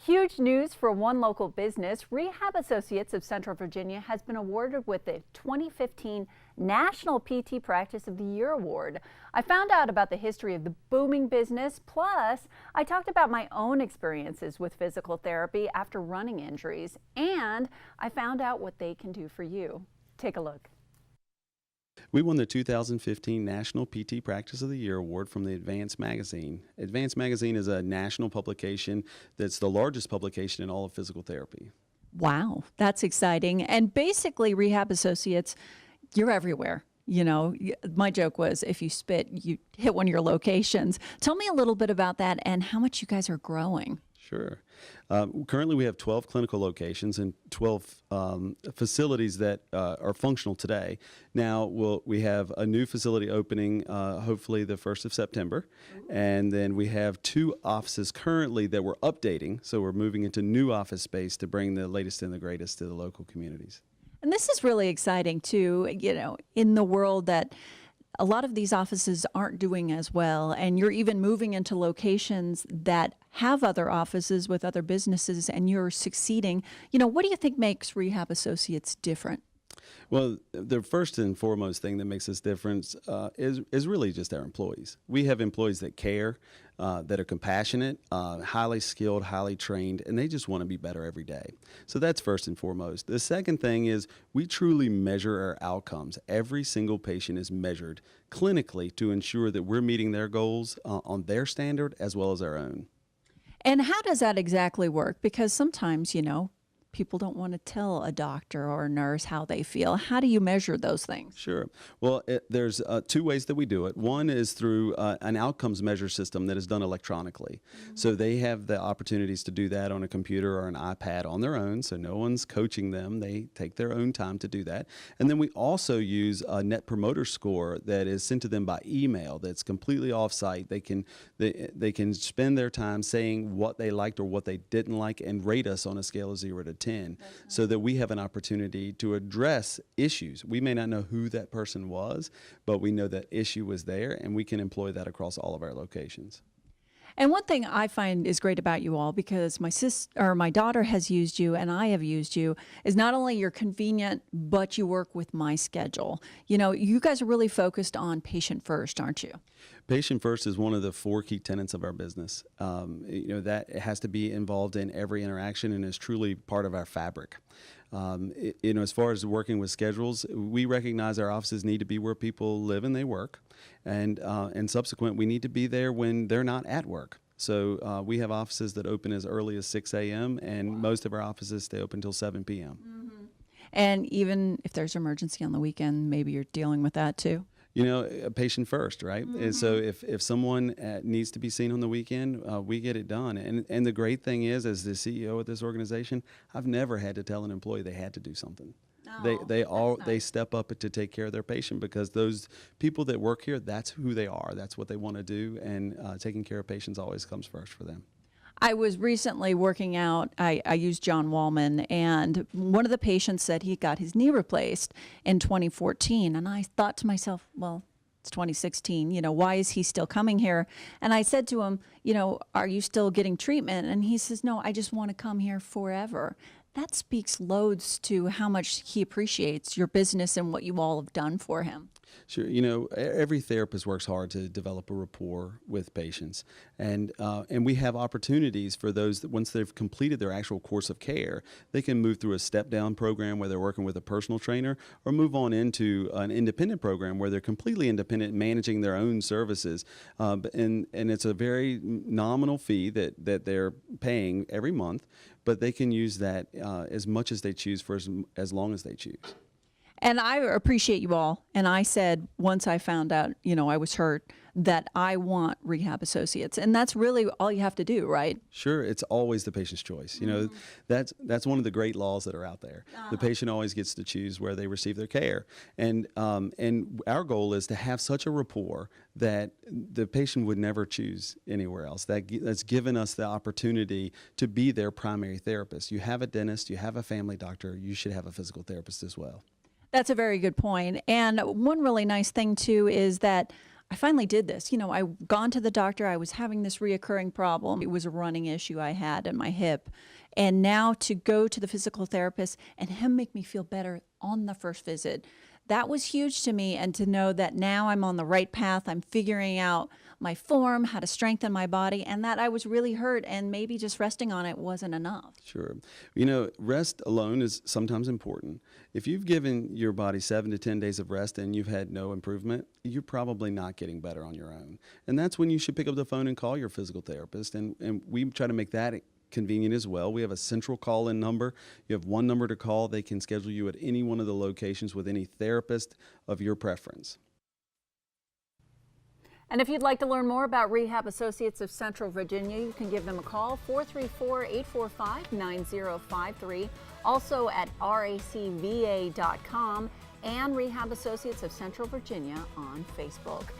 Huge news for one local business. Rehab Associates of Central Virginia has been awarded with the 2015 National PT Practice of the Year Award. I found out about the history of the booming business, plus I talked about my own experiences with physical therapy after running injuries, and I found out what they can do for you. Take a look. We won the 2015 National PT Practice of the Year Award from the Advance Magazine. Advance Magazine is a national publication that's the largest publication in all of physical therapy. Wow, that's exciting. And basically, Rehab Associates, you're everywhere. You know, my joke was if you spit, you hit one of your locations. Tell me a little bit about that and how much you guys are growing. Sure. Currently, we have 12 clinical locations and 12 facilities that are functional today. Now, we have a new facility opening hopefully the 1st of September. And then we have 2 offices currently that we're updating. So we're moving into new office space to bring the latest and the greatest to the local communities. And this is really exciting, too, you know, in the world that a lot of these offices aren't doing as well, and you're even moving into locations that have other offices with other businesses, and you're succeeding. You know, what do you think makes Rehab Associates different? Well, the first and foremost thing that makes us different is really just our employees. We have employees that care, that are compassionate, highly skilled, highly trained, and they just want to be better every day. So that's first and foremost. The second thing is we truly measure our outcomes. Every single patient is measured clinically to ensure that we're meeting their goals on their standard as well as our own. And how does that exactly work? Because sometimes, you know, people don't want to tell a doctor or a nurse how they feel. How do you measure those things? Sure. Well, there's 2 ways that we do it. One is through an outcomes measure system that is done electronically. So they have the opportunities to do that on a computer or an iPad on their own, so no one's coaching them. They take their own time to do that. And then we also use a Net Promoter Score that is sent to them by email that's completely off-site. They can spend their time saying what they liked or what they didn't like and rate us on a scale of 0 to 10, so that we have an opportunity to address issues. We may not know who that person was, but we know that issue was there, and we can employ that across all of our locations. And one thing I find is great about you all, because my daughter has used you and I have used you, is not only you're convenient, but you work with my schedule. You know, you guys are really focused on patient first, aren't you? Patient first is one of the 4 key tenets of our business. You know, that has to be involved in every interaction and is truly part of our fabric. You know, as far as working with schedules, we recognize our offices need to be where people live and they work, and subsequent, we need to be there when they're not at work. So we have offices that open as early as 6 a.m. and most of our offices stay open until 7 p.m. Mm-hmm. And even if there's an emergency on the weekend, maybe you're dealing with that too? You know, a patient first, right? Mm-hmm. And so if someone needs to be seen on the weekend, we get it done. And the great thing is, as the CEO of this organization, I've never had to tell an employee they had to do something. They step up to take care of their patient, because those people that work here, that's who they are. That's what they want to do, and taking care of patients always comes first for them. I was recently working out. I used John Wallman, and one of the patients said he got his knee replaced in 2014. And I thought to myself, well, it's 2016. You know, why is he still coming here? And I said to him, you know, are you still getting treatment? And he says, no, I just want to come here forever. That speaks loads to how much he appreciates your business and what you all have done for him. Sure. You know, every therapist works hard to develop a rapport with patients. And we have opportunities for those that once they've completed their actual course of care, they can move through a step-down program where they're working with a personal trainer, or move on into an independent program where they're completely independent, managing their own services. And it's a very nominal fee that they're paying every month, but they can use that as much as they choose for as long as they choose. And I appreciate you all. And I said, once I found out, you know, I was hurt, that I want Rehab Associates. And that's really all you have to do, right? Sure. It's always the patient's choice. You know, that's one of the great laws that are out there. The patient always gets to choose where they receive their care. And our goal is to have such a rapport that the patient would never choose anywhere else. That's given us the opportunity to be their primary therapist. You have a dentist, you have a family doctor, you should have a physical therapist as well. That's a very good point. And one really nice thing, too, is that I finally did this. I'd gone to the doctor. I was having this reoccurring problem. It was a running issue I had in my hip. And now to go to the physical therapist and him make me feel better on the first visit, that was huge to me. And to know that now I'm on the right path, I'm figuring out my form, how to strengthen my body, and that I was really hurt and maybe just resting on it wasn't enough. Sure. Rest alone is sometimes important. If you've given your body 7 to 10 days of rest and you've had no improvement, you're probably not getting better on your own. And that's when you should pick up the phone and call your physical therapist. And we try to make that convenient as well. We have a central call-in number. You have one number to call. They can schedule you at any one of the locations with any therapist of your preference. And if you'd like to learn more about Rehab Associates of Central Virginia, you can give them a call, 434-845-9053, also at racva.com, and Rehab Associates of Central Virginia on Facebook.